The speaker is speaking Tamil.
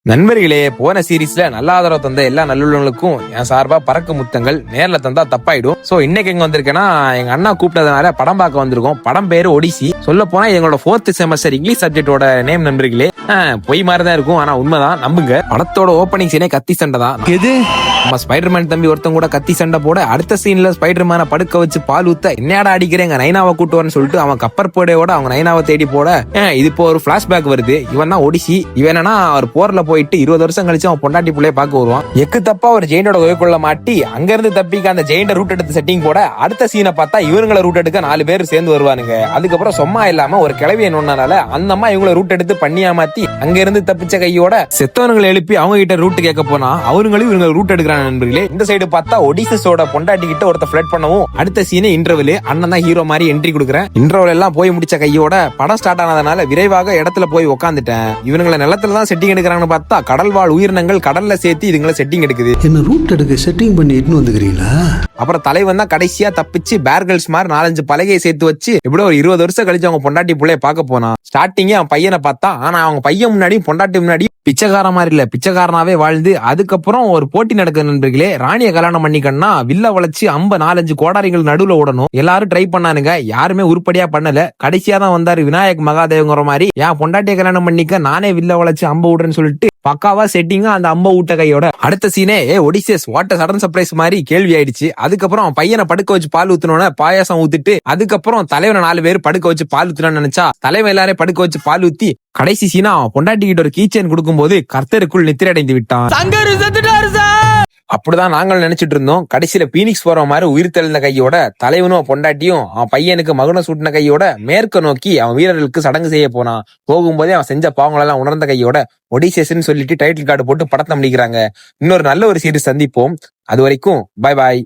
நண்பர்களே, போன சீரீஸ்ல நல்ல ஆதரவு தந்த எல்லா நல்லுள்ளவங்களுக்கும் என் சார்பா பறக்க முத்தங்கள். நேர்ல தந்தா தப்பாயிடும். சோ இன்னைக்கு எங்க வந்திருக்கேன்னா, எங்க அண்ணா கூப்பிட்டதுனால படம் பார்க்க வந்திருக்கோம். படம் பேரு ஒடிசி. சொல்ல போனா எங்களோட 4th செமஸ்டர் இங்கிலீஷ் சப்ஜெக்டோட நேம். நண்பர்களே, பொய் மாதிரிதான் இருக்கும், ஆனா உண்மைதான், நம்புங்க. படத்தோட ஓப்பனிங் சீனே கத்தி சண்டை தான். எது நம்ம ஸ்பைடர்மேன் தம்பி ஒருத்தன் கூட கத்தி சண்டை போட, அடுத்த சீன்ல ஸ்பைடர்மேனை படுக்க வச்சு பால் ஊத்த, என்னடா அடிக்கிறேங்க நைனாவை கூட்டுவான்னு சொல்லிட்டு அவன் கப்பர் போடையோட அவங்க நைனாவை தேடி போட, இது இப்போ ஒரு பிளாஷ்பேக் வருது. இவன் தான் ஒடிசி. இவன் என்னன்னா, அவர் போர்ல போயிட்டு 20 வருஷம் கழிச்சு அவன் பொண்டாட்டி புள்ளைய பார்க்க வருவான். எக்கு தப்பா ஒரு ஜெயினோட உயக்குள்ள மாட்டி அங்க இருந்து தப்பிக்க அந்த ஜெயிண்ட ரூட் எடுத்து செட்டிங் போட, அடுத்த சீனை பார்த்தா இவங்களை ரூட் எடுக்க 4 பேர் சேர்ந்து வருவானுங்க. அதுக்கப்புறம் சும்மா இல்லாம ஒரு கிளவி என்னன்னால அந்த அம்மா இவங்களை ரூட் எடுத்து பண்ணியா மாத்தி அங்க இருந்து தப்பிச்ச கையோட செத்தவங்களை எழுப்பி அவங்க கிட்ட ரூட் கேட்க போனா அவங்களும் இவங்க ரூட் எடுக்கிறாங்க. நண்பர்களே, இந்த சைடு பார்த்தா ஒடிசஸோட பொண்டாட்டி கிட்ட ஒருத்த ஃபிளட் பண்ணவும், அடுத்த சீனே இன்டர்வல். அண்ணன் தான் ஹீரோ மாதிரி என்ட்ரி கொடுக்குறேன். இன்டர்வல் எல்லாம் போய் முடிச்ச கையோட படம் ஸ்டார்ட் ஆனதுனால விரைவாக இடத்துல போய் உட்காந்துட்டேன். இவங்களை நிலத்துல தான் செட்டிங் எடுக்கிறாங்கன்னு பார்த்தா கடல் வாழ் உயிரினங்கள் கடல்ல சேர்த்து இதுங்களை செட்டிங் எடுக்குது. என்ன ரூட் எடுக்க செட்டிங் பண்ணி இட்டுன்னு வந்துக்கிறீங்களா? அப்புறம் தலைவன் தான் கடைசியா தப்பிச்சு பேர்கல்ஸ் மாதிரி 4-5 பலகையை சேர்த்து வச்சு எப்படியோ ஒரு 20 வருஷம் கழிச்சு அவங்க பொண்டாட்டி புள்ளைய பார்க்க போனா. ஸ்டார்டிங்கே அவன் பையனை பார்த்தா, ஆனா அவங்க பையன் முன்னாடி பொண்டாட்டி முன்னாடி பிச்சைக்கார மாதிரி இல்ல, பிச்சைக்காரனாவே வாழ்ந்து. அதுக்கப்புறம் ஒரு போட்டி நடக்குது. நண்பர்களே, ராணிய கல்யாணம் பண்ணிக்கன்னா வில்ல வளைச்சு 4-5 கோடாரிகள் நடுவுல ஓடணும். எல்லாரும் ட்ரை பண்ணானுங்க, யாருமே உருப்படியா பண்ணல. கடைசியா தான் வந்தாரு விநாயக் மகாதேவங்கிற மாதிரி, என் பொண்டாட்டிய கல்யாணம் பண்ணிக்க நானே வில்ல வளைச்சு அம்ப விடுறேன்னு சொல்லிட்டு பக்காவா செட்டிங்கா அந்த அம்ப ஊட்ட கையோட அடுத்த சீனே ஒடிசியஸ் வாட் சடன் சர்ப்ரைஸ் மாதிரி கேள்வி ஆயிடுச்சு. அதுக்கப்புறம் அவன் பையனை படுக்க வச்சு பால் ஊத்துனோட பாயாசம் ஊத்திட்டு, அதுக்கப்புறம் தலைவனை 4 பேர் படுக்க வச்சு பால் ஊத்துறான்னு நினைச்சா தலைவன் எல்லாரையும் படுக்க வச்சு பால் ஊத்தி கடைசி சீனா அவன் பொண்டாட்டி கிட்ட ஒரு கீச்சேன் கொடுக்கும் போது கர்த்தருக்குள் நித்திரை அடைந்து விட்டான். அப்படிதான் நாங்கள் நினைச்சிட்டு இருந்தோம். கடைசியில பீனிக்ஸ் போற மாதிரி உயிர் தெளிந்த கையோட தலைவனும் பொண்டாட்டியும் அவன் பையனுக்கு மகுன சூட்டின கையோட மேற்க நோக்கி அவன் வீரர்களுக்கு சடங்கு செய்ய போனான். போகும்போதே அவன் செஞ்ச பாவங்களெல்லாம் உணர்ந்த கையோட ஒடிசேஷன் சொல்லிட்டு டைட்டில் கார்டு போட்டு படத்தை முடிக்கிறாங்க. இன்னொரு நல்ல ஒரு சீரிஸ் சந்திப்போம். அது வரைக்கும் பாய் பாய்.